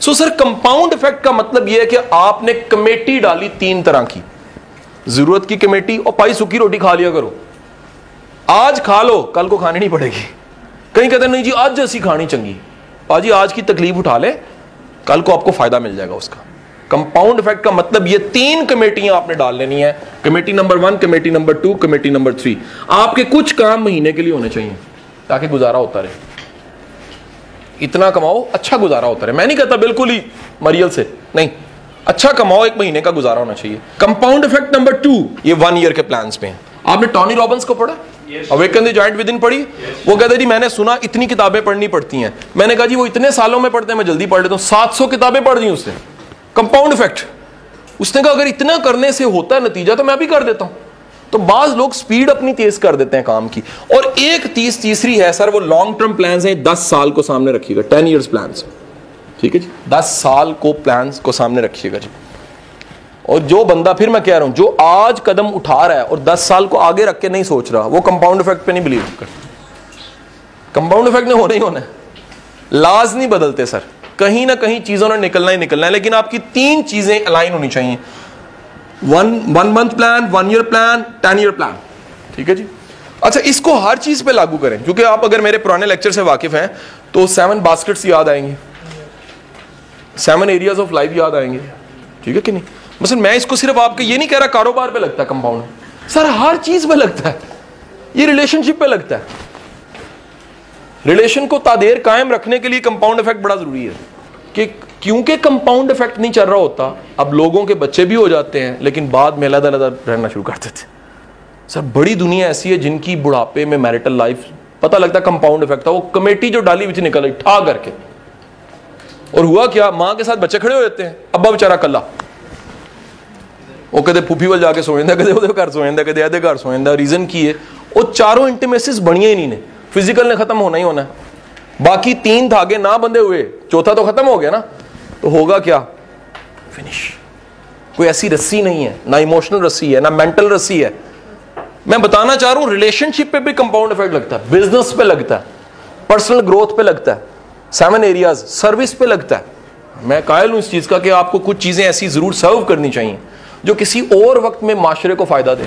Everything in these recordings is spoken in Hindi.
सो सर कंपाउंड इफेक्ट का मतलब यह है कि आपने कमेटी डाली 3 तरह की, जरूरत की कमेटी और पाई सूखी रोटी खा लिया करो। आज खा लो, कल को खानी नहीं पड़ेगी। कहीं कहते नहीं जी आज जैसी खानी चंगी, पाजी आज की तकलीफ उठा ले, कल को आपको फायदा मिल जाएगा उसका। कंपाउंड इफेक्ट का मतलब ये 3 कमेटियां आपने डाल लेनी है, committee number 1, committee number 2, committee number 3। आपके कुछ काम महीने के लिए होने चाहिए ताकि गुजारा होता रहे, इतना कमाओ अच्छा गुजारा होता रहे। मैं नहीं कहता बिल्कुल ही मरियल से, नहीं, अच्छा कमाओ, 1 महीने का गुजारा होना चाहिए। कंपाउंड इफेक्ट नंबर 2 ये 1 ईयर के प्लान्स में है। आपने टॉनी रॉबिन्स को पढ़ा, अवेकन द जायंट विदिन पढ़ी? वो कहते जी मैंने सुना इतनी किताबें पढ़नी पड़ती हैं। मैंने कहा जी वो इतने सालों में पढ़ते हैं, मैं जल्दी पढ़ लेता हूं। 700 किताबें पढ़ दी उसने। कंपाउंड इफेक्ट, उसने कहा अगर इतना करने से होता है नतीजा तो मैं भी कर देता हूं। तो बाज लोग स्पीड अपनी तेज कर देते हैं काम की। और एक तीसरी है सर, वो लॉन्ग टर्म प्लान्स हैं, 10 साल को सामने रखिएगा, 10 ईयर्स प्लान्स, ठीक है जी, 10 साल को प्लान्स को सामने रखिएगा जी। और जो बंदा, फिर मैं कह रहा हूं, जो आज कदम उठा रहा है और 10 साल को आगे रख के नहीं सोच रहा, वो कंपाउंड इफेक्ट पे नहीं बिलीव करता। कंपाउंड इफेक्ट ने होना ही होना है, लाज नहीं बदलते सर, कहीं ना कहीं चीजों ने निकलना ही निकलना है। लेकिन आपकी 3 चीजें अलाइन होनी चाहिए, 1 month plan, 1 year plan, 10 year plan, ठीक है जी। अच्छा, इसको हर चीज पे लागू करें, क्योंकि आप अगर मेरे पुराने लेक्चर से वाकिफ हैं तो 7 बास्केट्स याद आएंगे, 7 एरियाज ऑफ लाइफ याद आएंगे, ठीक है कि नहीं। मसलन मैं इसको सिर्फ आपके ये नहीं कह रहा कारोबार पे लगता है कंपाउंड, सर हर चीज पे लगता है, ये रिलेशनशिप पे लगता है। रिलेशन को तादेर कायम रखने के लिए कंपाउंड इफेक्ट बड़ा जरूरी है, कि क्योंकि कंपाउंड इफेक्ट नहीं चल रहा होता, अब लोगों के बच्चे भी हो जाते हैं लेकिन बाद में अलग अलग रहना शुरू कर देते हैं। सर बड़ी दुनिया ऐसी है जिनकी बुढ़ापे में मैरिटल लाइफ पता लगता कंपाउंड इफेक्ट था, वो कमेटी जो डाली बीच निकल आई ठा करके, और हुआ क्या, मां के साथ बच्चे खड़े हो जाते हैं, अब्बा बेचारा कल्ला, वो कदे फूफी वाल जाके सोएंदा, कदे उहदे घर सोएंदा, कदे एदे घर सोएंदा। रीजन की है, वो चारों इंटीमेसीज बनिया ही नहीं ने, फिजिकल ने खत्म होना ही होना है, बाकी 3 धागे ना बंधे हुए, चौथा तो खत्म हो गया ना, तो होगा क्या, फिनिश। कोई ऐसी रस्सी नहीं है, ना इमोशनल रस्सी है, ना मेंटल रस्सी है। मैं बताना चाह रहा हूं रिलेशनशिप पे भी कंपाउंड इफेक्ट लगता है, बिजनेस पे लगता है, पर्सनल ग्रोथ पे लगता है, 7 एरियाज, सर्विस पे लगता है। मैं कायल हूं इस चीज का कि आपको कुछ चीजें ऐसी जरूर सर्व करनी चाहिए जो किसी और वक्त में माशरे को फायदा दे।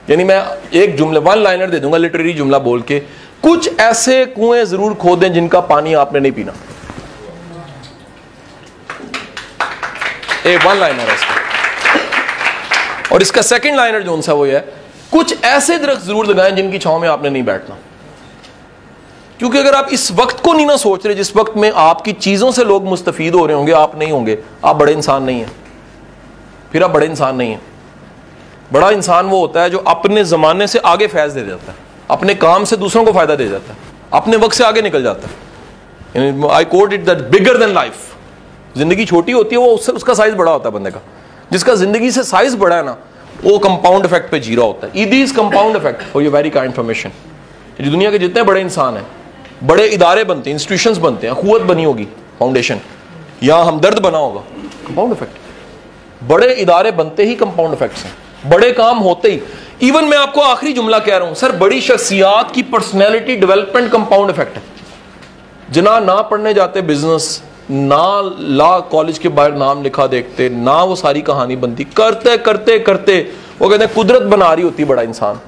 यानी मैं एक जुमला 1 लाइनर दे दूंगा, लिटरेरी जुमला बोल के, कुछ ऐसे कुएं जरूर खोदें जिनका पानी आपने नहीं पीना। 1 लाइनर है इसका। और इसका 2nd लाइनर जो सा वो है, कुछ ऐसे दरख्त जरूर लगाएं जिनकी छांव में आपने नहीं बैठना। क्योंकि अगर आप इस वक्त को नहीं ना सोच रहे, जिस वक्त में आपकी चीजों से लोग मुस्तफीद हो रहे होंगे, आप नहीं होंगे, आप बड़े इंसान नहीं हैं, फिर आप बड़े इंसान नहीं हैं। बड़ा इंसान वो होता है जो अपने जमाने से आगे फैज दे जाता है, अपने काम से दूसरों को फायदा दे जाता है, अपने वक्त से आगे निकल जाता है। I quote it that bigger than life. जिंदगी छोटी होती है, वो उससे उसका साइज बड़ा होता है बंदे का। जिसका जिंदगी से साइज बड़ा है ना, वो कंपाउंड इफेक्ट पे जी रहा होता है। It is compound effect for your very kind information. दुनिया के जितने बड़े इंसान हैं, बड़े इदारे बनते हैं, इंस्टीट्यूशंस बनते हैं, अखुवत बनी होगी, फाउंडेशन, या हमदर्द बना होगा, कंपाउंड इफेक्ट। बड़े इदारे बनते ही कंपाउंड इफेक्ट्स हैं, बड़े काम होते ही। इवन मैं आपको आखिरी जुमला कह रहा हूं सर, बड़ी शख्सियात की पर्सनैलिटी डेवलपमेंट कंपाउंड इफेक्ट है। जना ना पढ़ने जाते बिजनेस, ना लॉ कॉलेज के बाहर नाम लिखा देखते, ना वो सारी कहानी बनती, करते करते करते वो कहते हैं कुदरत बना रही होती बड़ा इंसान।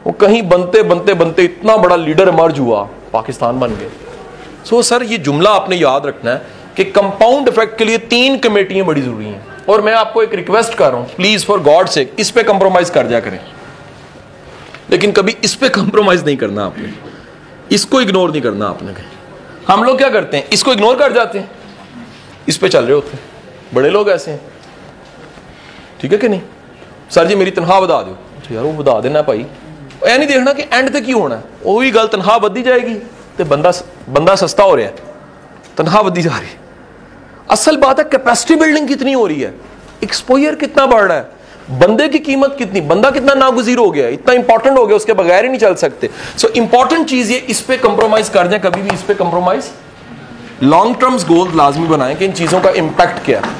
वो कहीं बनते बनते बनते इतना बड़ा लीडर इमर्ज हुआ, पाकिस्तान बन गए। सो सर ये जुमला आपने याद रखना है कि कंपाउंड इफेक्ट के लिए 3 कमेटियां बड़ी जरूरी हैं। और मैं आपको एक रिक्वेस्ट कर रहा हूं, प्लीज फॉर गॉड सेक, इस पे कंप्रोमाइज कर जा करें, लेकिन कभी इस पे कंप्रोमाइज नहीं करना आपने, इसको इग्नोर नहीं करना आपने। हम लोग क्या करते हैं, इसको इग्नोर कर जाते हैं, इस पे चल रहे होते हैं। बड़े लोग ऐसे हैं, ठीक है कि नहीं। सर जी मेरी तनख्वाह बढ़ा दो, तो यार वो बढ़ा देना भाई, ऐ नहीं देखना कि एंड तक की होना है। वही गल, तनख्वाह बढ़ती जाएगी तो बंदा सस्ता हो रहा है, तनख्वाह बढ़ती जा रही है। असल बात है कैपेसिटी बिल्डिंग कितनी हो रही है, एक्सपोजर कितना बढ़ रहा है, बंदे की कीमत कितनी, बंदा कितना नागुज़ीर हो गया, इतना इंपॉर्टेंट हो गया, उसके बगैर ही नहीं चल सकते। सो इंपॉर्टेंट चीज ये, इस पे कंप्रोमाइज कर जाए कभी भी, इस पे कंप्रोमाइज। लॉन्ग टर्म्स गोल लाजमी बनाएं कि इन चीजों का इंपैक्ट क्या है।